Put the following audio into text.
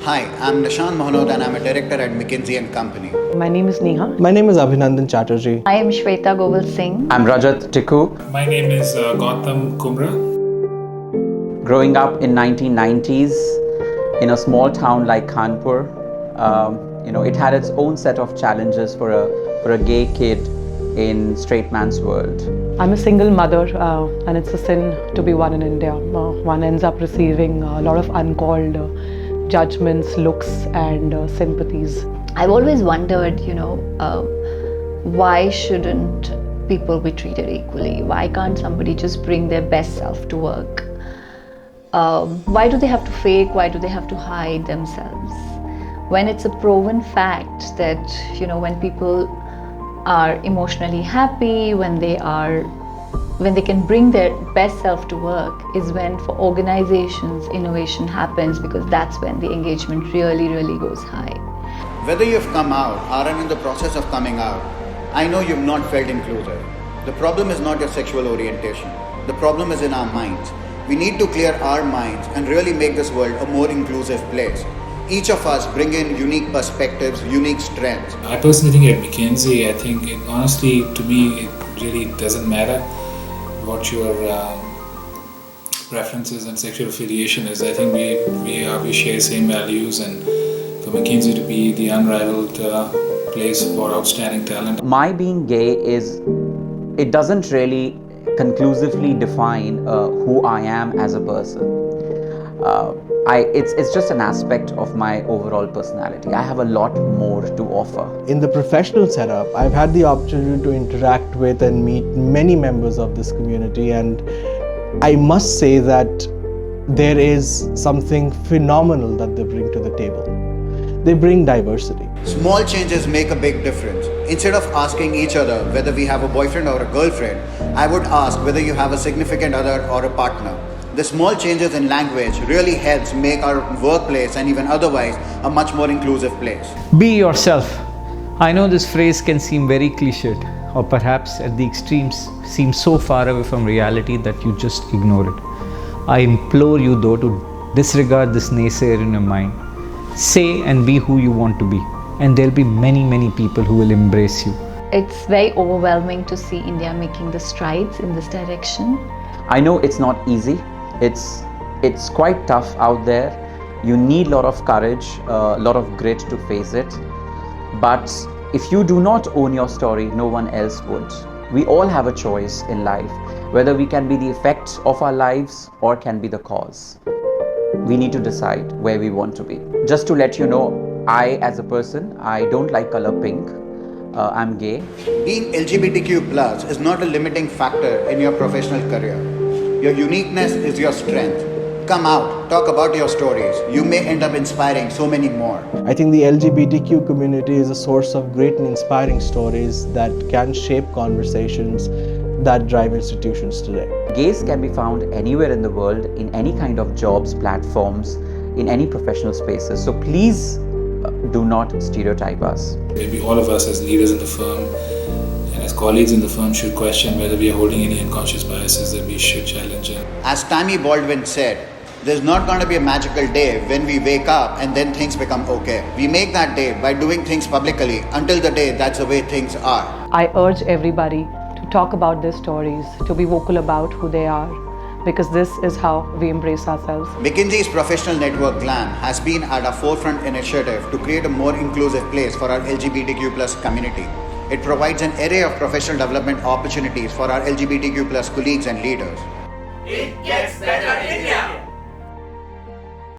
Hi, I'm Nishan Mohanod and I'm a director at McKinsey Company. My name is Neha. My name is Abhinandan Chatterjee. I am Shweta Goval Singh. I'm Rajat Tikku. My name is Gautam Kumra. Growing up in 1990s in a small town like Kanpur, it had its own set of challenges for a gay kid in straight man's world. I'm a single mother and it's a sin to be one in India. One ends up receiving a lot of uncalled judgments, looks and sympathies. I've always wondered, why shouldn't people be treated equally? Why can't somebody just bring their best self to work? Why do they have to fake? Why do they have to hide themselves? When it's a proven fact that, when people are emotionally happy, when they can bring their best self to work, is when for organizations innovation happens, because that's when the engagement really, really goes high. Whether you've come out or are in the process of coming out, I know you've not felt inclusive. The problem is not your sexual orientation. The problem is in our minds. We need to clear our minds and really make this world a more inclusive place. Each of us bring in unique perspectives, unique strengths. I personally think at McKinsey, honestly, to me, it really doesn't matter what your preferences and sexual affiliation is. I think we share same values, and for McKinsey to be the unrivaled place for outstanding talent. My being gay it doesn't really conclusively define who I am as a person. It's just an aspect of my overall personality. I have a lot more to offer. In the professional setup, I've had the opportunity to interact with and meet many members of this community, and I must say that there is something phenomenal that they bring to the table. They bring diversity. Small changes make a big difference. Instead of asking each other whether we have a boyfriend or a girlfriend, I would ask whether you have a significant other or a partner. The small changes in language really helps make our workplace and even otherwise a much more inclusive place. Be yourself. I know this phrase can seem very cliched, or perhaps at the extremes seem so far away from reality that you just ignore it. I implore you though to disregard this naysayer in your mind. Say and be who you want to be, and there'll be many, many people who will embrace you. It's very overwhelming to see India making the strides in this direction. I know it's not easy. It's quite tough out there. You need a lot of courage, a lot of grit to face it. But if you do not own your story, no one else would. We all have a choice in life, whether we can be the effect of our lives or can be the cause. We need to decide where we want to be. Just to let you know, I as a person, I don't like color pink. I'm gay. Being LGBTQ plus is not a limiting factor in your professional career. Your uniqueness is your strength. Come out, talk about your stories. You may end up inspiring so many more. I think the LGBTQ community is a source of great and inspiring stories that can shape conversations that drive institutions today. Gays can be found anywhere in the world, in any kind of jobs, platforms, in any professional spaces. So please do not stereotype us. Maybe all of us as leaders in the firm and as colleagues in the firm should question whether we are holding any unconscious biases that we should challenge. As Tammy Baldwin said, there's not going to be a magical day when we wake up and then things become okay. We make that day by doing things publicly until the day that's the way things are. I urge everybody to talk about their stories, to be vocal about who they are, because this is how we embrace ourselves. McKinsey's professional network GLAM has been at our forefront initiative to create a more inclusive place for our LGBTQ plus community. It provides an array of professional development opportunities for our LGBTQ plus colleagues and leaders. It gets better India.